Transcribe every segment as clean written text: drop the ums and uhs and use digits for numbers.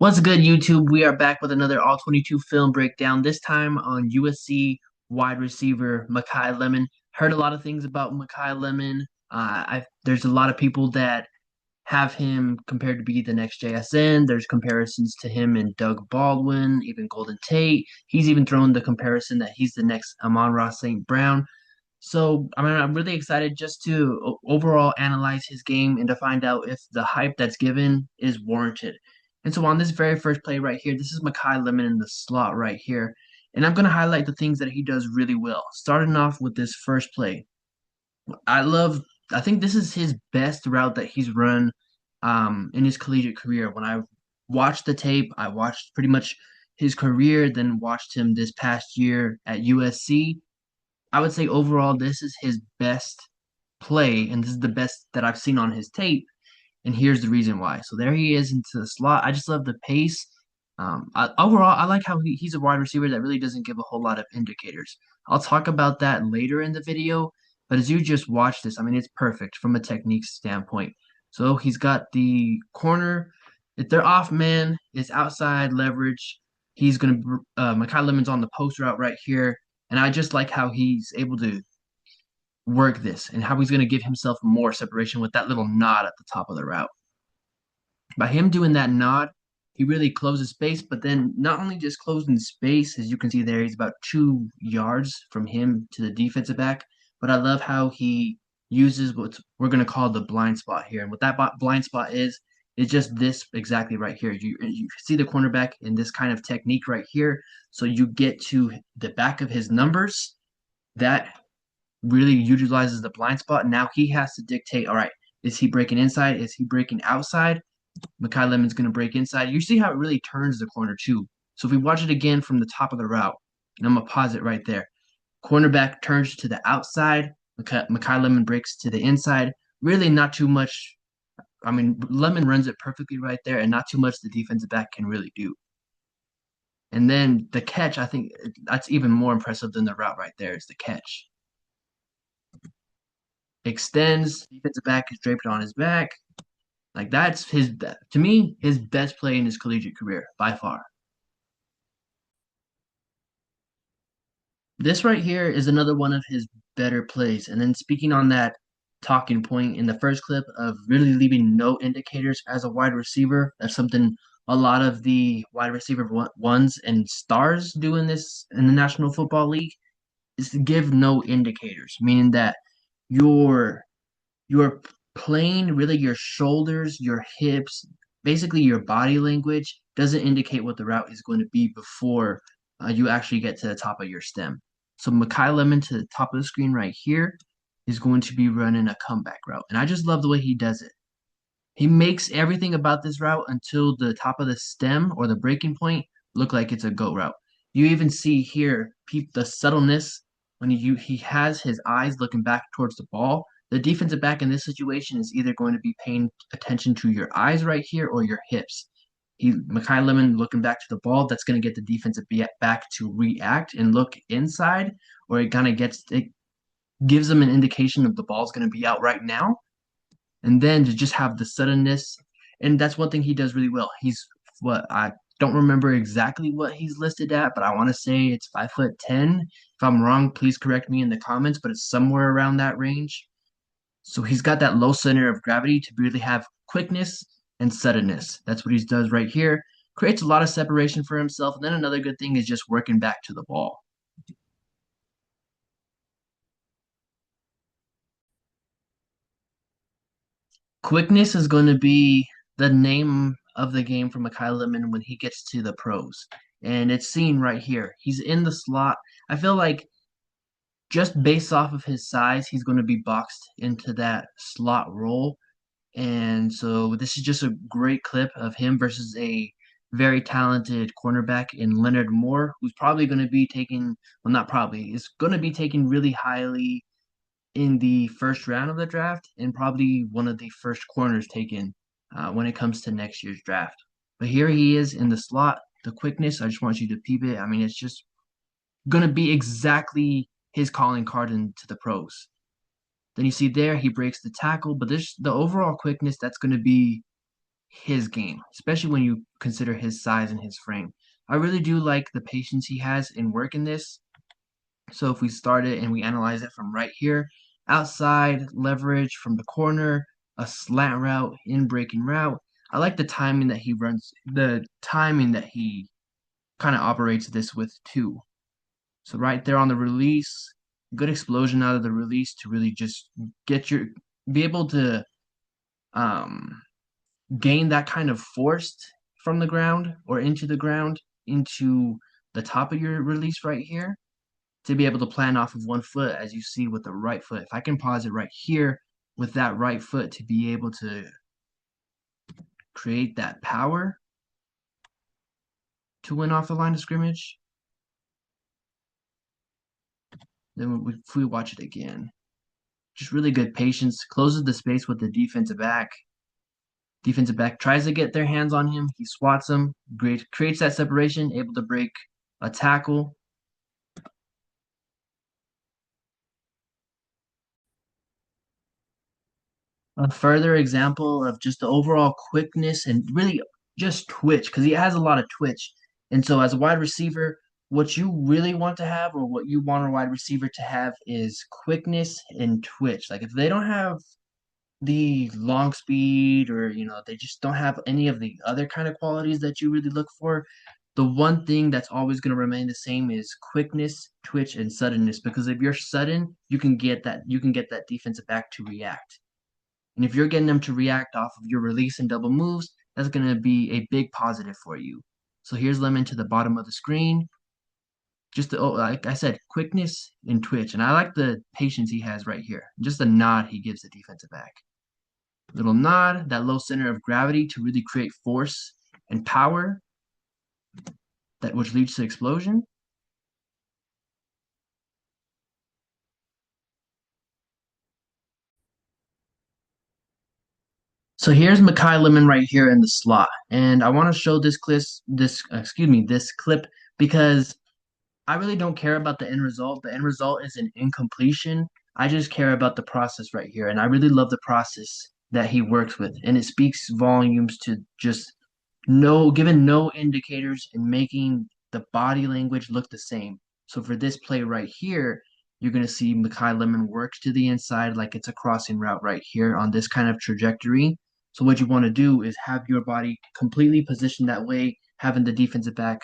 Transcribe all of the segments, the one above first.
What's good, YouTube? We are back with another All 22 film breakdown, this time on USC wide receiver Makai Lemon. Heard a lot of things about Makai Lemon. There's a lot of people that have him compared to be the next JSN. There's comparisons to him and Doug Baldwin, even Golden Tate. He's even thrown the comparison that he's the next Amon-Ra St. Brown. So, I'm really excited just to overall analyze his game and to find out if the hype that's given is warranted. And so, on this very first play right here, this is Makai Lemon in the slot right here. And I'm going to highlight the things that he does really well. Starting off with this first play. I love, I think this is his best route that he's run in his collegiate career. When I watched the tape, I watched pretty much his career, then watched him this past year at USC. I would say overall, this is his best play, and this is the best that I've seen on his tape. And here's the reason why. So there he is into the slot. I just love the pace. Overall, I like how he's a wide receiver that really doesn't give a whole lot of indicators. I'll talk about that later in the video, but as you just watch this, it's perfect from a technique standpoint. So he's got the corner. If they're off man, it's outside leverage. He's going to, Makai Lemon's on the post route right here. And I just like how he's able to work this and how he's going to give himself more separation with that little nod at the top of the route. By him doing that nod, he really closes space, but then not only just closing space, as you can see there, he's about 2 yards from him to the defensive back. But I love how he uses what we're going to call the blind spot here. And what that blind spot is just this exactly right here. You see the cornerback in this kind of technique right here. So you get to the back of his numbers. That really utilizes the blind spot. Now he has to dictate, all right, is he breaking inside? Is he breaking outside? Makai Lemon's going to break inside. You see how it really turns the corner too. So if we watch it again from the top of the route, and I'm going to pause it right there. Cornerback turns to the outside. Makai Lemon breaks to the inside. Really not too much. Lemon runs it perfectly right there, and not too much the defensive back can really do. And then the catch, I think that's even more impressive than the route right there is the catch. Extends, defensive back is draped on his back. Like that's to me, his best play in his collegiate career by far. This right here is another one of his better plays. And then speaking on that talking point in the first clip of really leaving no indicators as a wide receiver, that's something a lot of the wide receiver ones and stars do in the National Football League is to give no indicators, meaning that your your playing really your shoulders, your hips, basically your body language doesn't indicate what the route is going to be before you actually get to the top of your stem. So Makai Lemon to the top of the screen right here is going to be running a comeback route. And I just love the way he does it. He makes everything about this route until the top of the stem or the breaking point look like it's a go route. You even see here the subtleness when he has his eyes looking back towards the ball. The defensive back in this situation is either going to be paying attention to your eyes right here or your hips. Makai Lemon looking back to the ball, that's going to get the defensive back to react and look inside, or it gives them an indication of the ball's going to be out right now, and then to just have the suddenness. And that's one thing he does really well. He's what I don't remember exactly what he's listed at, but I want to say it's 5'10". If I'm wrong, please correct me in the comments, but it's somewhere around that range. So he's got that low center of gravity to really have quickness and suddenness. That's what he does right here. Creates a lot of separation for himself. And then another good thing is just working back to the ball. Quickness is going to be the name of the game for Makai Lemon when he gets to the pros. And it's seen right here. He's in the slot. I feel like just based off of his size, he's going to be boxed into that slot role. And so this is just a great clip of him versus a very talented cornerback in Leonard Moore, who's probably going to be taken, well, not probably, is going to be taken really highly in the first round of the draft and probably one of the first corners taken when it comes to next year's draft. But here he is in the slot. The quickness, I just want you to peep it. It's just going to be exactly his calling card into the pros. Then you see there, he breaks the tackle, but the overall quickness, that's going to be his game, especially when you consider his size and his frame. I really do like the patience he has in working this. So if we start it and we analyze it from right here, outside leverage from the corner, a slant route, in breaking route. I like the timing that he runs, the timing that he kind of operates this with too. So right there on the release, good explosion out of the release to really just get your be able to um gain that kind of force from the ground or into the ground into the top of your release right here to be able to plan off of one foot as you see with the right foot. If I can pause it right here with that right foot to be able to create that power to win off the line of scrimmage, then if we watch it again, just really good patience, closes the space with the defensive back. Defensive back tries to get their hands on him. He swats him, great, creates that separation, able to break a tackle. A further example of just the overall quickness and really just twitch, because he has a lot of twitch. And so, as a wide receiver, what you really want to have, or what you want a wide receiver to have, is quickness and twitch. Like, if they don't have the long speed, or they just don't have any of the other kind of qualities that you really look for, the one thing that's always going to remain the same is quickness, twitch, and suddenness. Because if you're sudden, you can get that defensive back to react. And if you're getting them to react off of your release and double moves, that's going to be a big positive for you. So here's Lemon to the bottom of the screen. Just like I said, quickness and twitch. And I like the patience he has right here. Just the nod he gives the defensive back. Little nod, that low center of gravity to really create force and power, that which leads to explosion. So here's Makai Lemon right here in the slot. And I want to show this clip because I really don't care about the end result. The end result is an incompletion. I just care about the process right here. And I really love the process that he works with. And it speaks volumes to just given no indicators and making the body language look the same. So for this play right here, you're going to see Makai Lemon works to the inside like it's a crossing route right here on this kind of trajectory. So what you want to do is have your body completely positioned that way, having the defensive back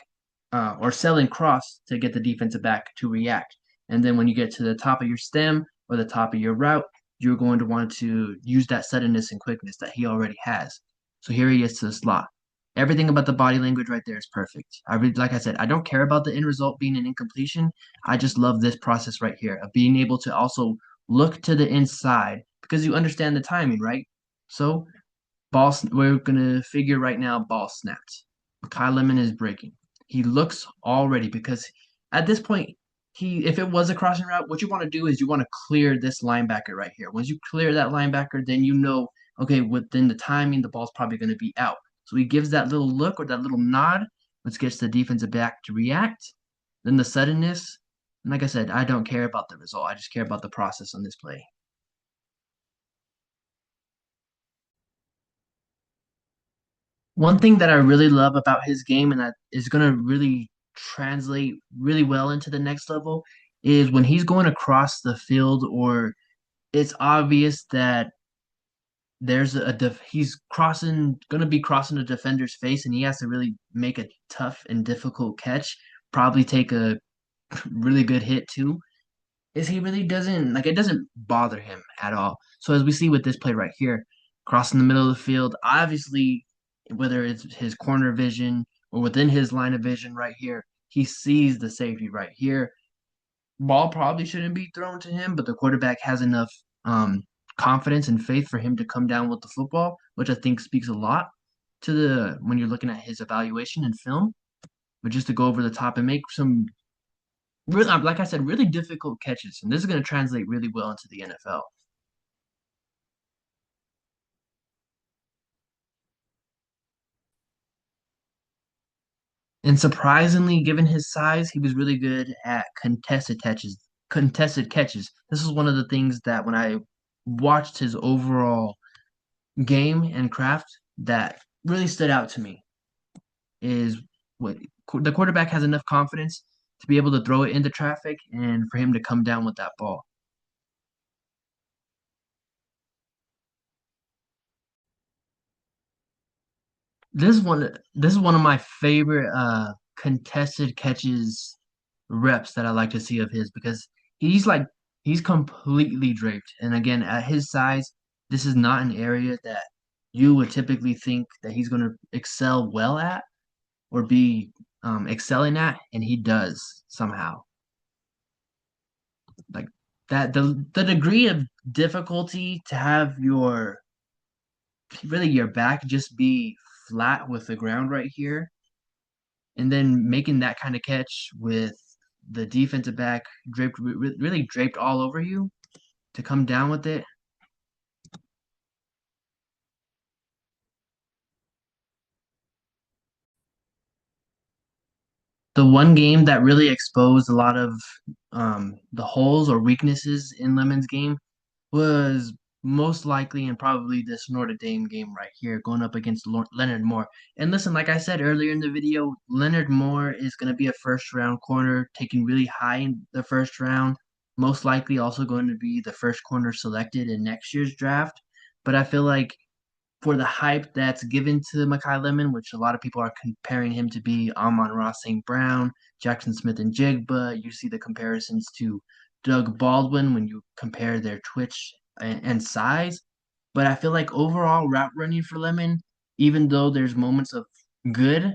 or selling cross to get the defensive back to react. And then when you get to the top of your stem or the top of your route, you're going to want to use that suddenness and quickness that he already has. So here he is to the slot. Everything about the body language right there is perfect. Like I said, I don't care about the end result being an incompletion. I just love this process right here of being able to also look to the inside because you understand the timing, right? So we're gonna figure right now ball snapped. Makai Lemon is breaking. He looks all ready because at this point, if it was a crossing route, what you want to do is you want to clear this linebacker right here. Once you clear that linebacker, then you know, okay, within the timing, the ball's probably going to be out. So he gives that little look or that little nod, which gets the defensive back to react. Then the suddenness. And like I said, I don't care about the result. I just care about the process on this play. One thing that I really love about his game and that is going to really translate really well into the next level is when he's going across the field or it's obvious that he's going to be crossing a defender's face and he has to really make a tough and difficult catch, probably take a really good hit too is he really doesn't like it doesn't bother him at all. So as we see with this play right here, crossing the middle of the field, obviously whether it's his corner vision or within his line of vision right here, he sees the safety right here. Ball probably shouldn't be thrown to him, but the quarterback has enough confidence and faith for him to come down with the football, which I think speaks a lot to the when you're looking at his evaluation and film. But just to go over the top and make some really, like I said, really difficult catches, and this is going to translate really well into the NFL. And surprisingly, given his size, he was really good at contested catches. Contested catches. This is one of the things that when I watched his overall game and craft, that really stood out to me is what the quarterback has enough confidence to be able to throw it into traffic and for him to come down with that ball. This is one of my favorite contested catches reps that I like to see of his because he's like he's completely draped. And again, at his size, this is not an area that you would typically think that he's going to excel well at or be excelling at, and he does somehow. Like that the degree of difficulty to have your back just be flat with the ground right here and then making that kind of catch with the defensive back draped really draped all over you to come down with it. The one game that really exposed a lot of the holes or weaknesses in Lemon's game was most likely and probably this Notre Dame game right here, going up against Leonard Moore. And listen, like I said earlier in the video, Leonard Moore is going to be a first round corner, taken really high in the first round. Most likely also going to be the first corner selected in next year's draft. But I feel like for the hype that's given to Makai Lemon, which a lot of people are comparing him to be Amon-Ra St. Brown, Jackson Smith and Jigba. You see the comparisons to Doug Baldwin when you compare their twitch and size. But I feel like overall route running for Lemon, even though there's moments of good,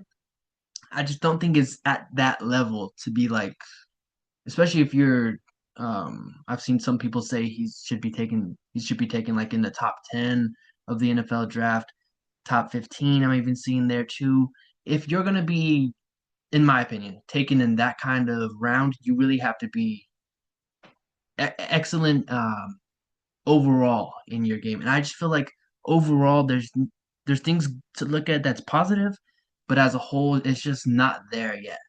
I just don't think it's at that level to be like, especially if you're I've seen some people say he should be taken like in the top 10 of the NFL draft, top 15 I'm even seeing there too. If you're going to be, in my opinion, taken in that kind of round, you really have to be excellent overall in your game. And I just feel like overall there's things to look at that's positive, but as a whole it's just not there yet.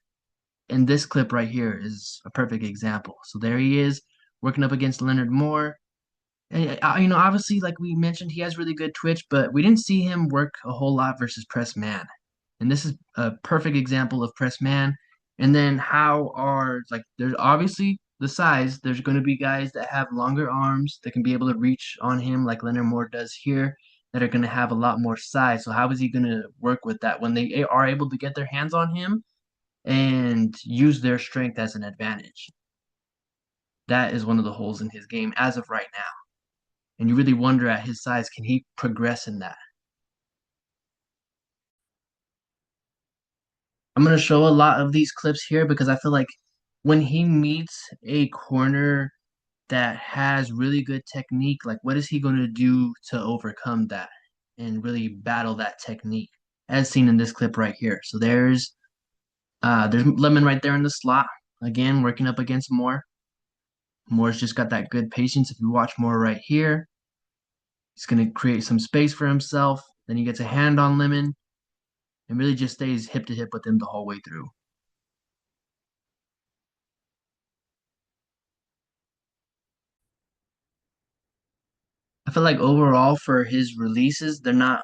And this clip right here is a perfect example. So there he is working up against Leonard Moore. And, obviously, like we mentioned, he has really good twitch, but we didn't see him work a whole lot versus press man. And this is a perfect example of press man. And then how are like there's obviously the size. There's going to be guys that have longer arms that can be able to reach on him like Leonard Moore does here that are going to have a lot more size. So how is he going to work with that when they are able to get their hands on him and use their strength as an advantage? That is one of the holes in his game as of right now. And you really wonder at his size, can he progress in that? I'm going to show a lot of these clips here because I feel like when he meets a corner that has really good technique, like what is he going to do to overcome that and really battle that technique, as seen in this clip right here. So there's Lemon right there in the slot, again working up against Moore. Moore's just got that good patience. If you watch Moore right here, he's going to create some space for himself. Then he gets a hand on Lemon and really just stays hip to hip with him the whole way through. I feel like overall for his releases, they're not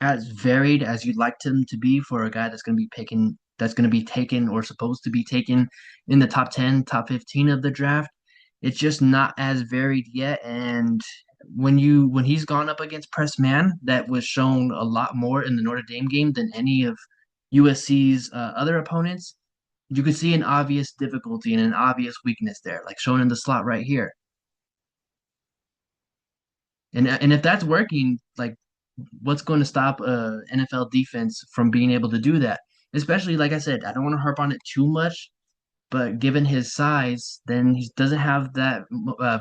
as varied as you'd like them to be for a guy that's going to be taken or supposed to be taken in the top 10, top 15 of the draft. It's just not as varied yet. And when he's gone up against press man, that was shown a lot more in the Notre Dame game than any of USC's other opponents. You could see an obvious difficulty and an obvious weakness there, like shown in the slot right here. And if that's working, like what's going to stop a NFL defense from being able to do that? Especially, like I said, I don't want to harp on it too much, but given his size, then he doesn't have that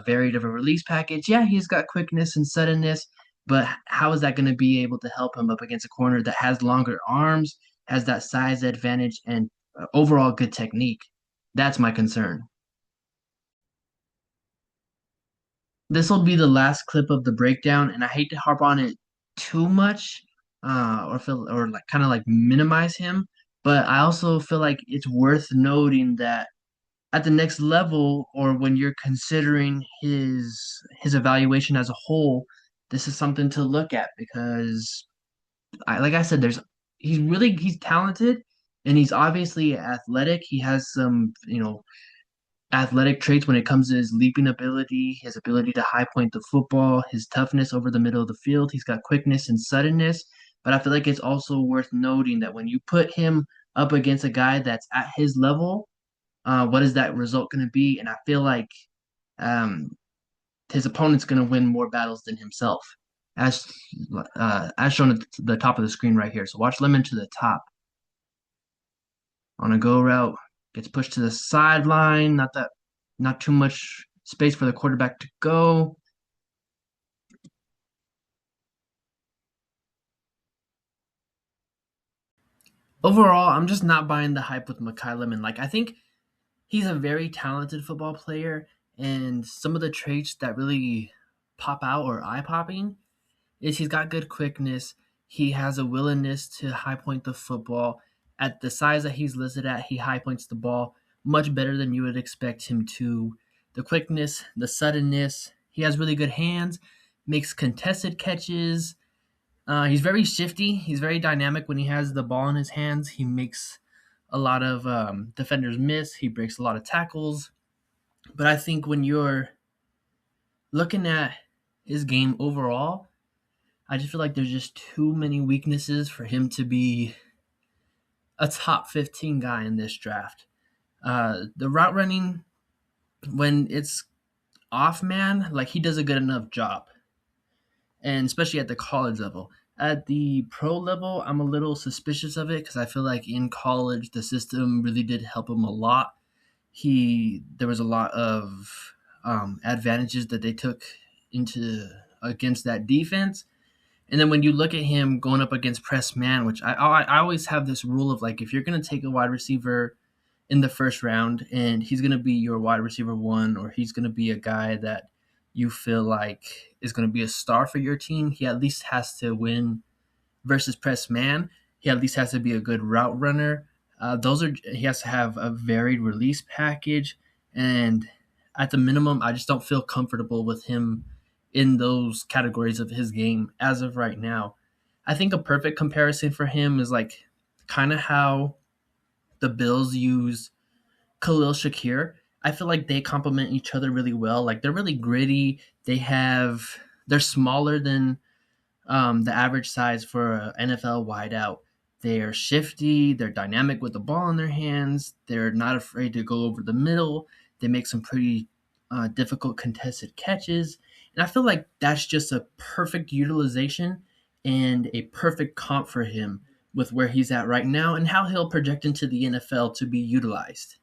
varied of a release package. Yeah, he's got quickness and suddenness, but how is that going to be able to help him up against a corner that has longer arms, has that size advantage, and overall good technique? That's my concern. This will be the last clip of the breakdown, and I hate to harp on it too much, or feel or like kind of like minimize him, but I also feel like it's worth noting that at the next level, or when you're considering his evaluation as a whole, this is something to look at because like I said, he's talented, and he's obviously athletic. He has some athletic traits when it comes to his leaping ability, his ability to high point the football, his toughness over the middle of the field. He's got quickness and suddenness. But I feel like it's also worth noting that when you put him up against a guy that's at his level, what is that result going to be? And I feel like um, his opponent's going to win more battles than himself, as as shown at the top of the screen right here. So watch Lemon to the top on a go route, gets pushed to the sideline. Not too much space for the quarterback to go. Overall, I'm just not buying the hype with Makai Lemon. Like I think he's a very talented football player, and some of the traits that really pop out or eye popping is he's got good quickness. He has a willingness to high point the football. At the size that he's listed at, he high points the ball much better than you would expect him to. The quickness, the suddenness, he has really good hands, makes contested catches. He's very shifty. He's very dynamic when he has the ball in his hands. He makes a lot of defenders miss. He breaks a lot of tackles. But I think when you're looking at his game overall, I just feel like there's just too many weaknesses for him to be a top 15 guy in this draft. The route running, when it's off man, like he does a good enough job, and especially at the college level. At the pro level, I'm a little suspicious of it because I feel like in college the system really did help him a lot. There was a lot of advantages that they took into against that defense. And then when you look at him going up against press man, which I always have this rule of like if you're going to take a wide receiver in the first round and he's going to be your wide receiver one or he's going to be a guy that you feel like is going to be a star for your team, he at least has to win versus press man. He at least has to be a good route runner. He has to have a varied release package, and at the minimum, I just don't feel comfortable with him in those categories of his game as of right now. I think a perfect comparison for him is like kind of how the Bills use Khalil Shakir. I feel like they complement each other really well. Like they're really gritty. They're smaller than the average size for an NFL wideout. They're shifty, they're dynamic with the ball in their hands, they're not afraid to go over the middle, they make some pretty difficult contested catches. And I feel like that's just a perfect utilization and a perfect comp for him with where he's at right now and how he'll project into the NFL to be utilized.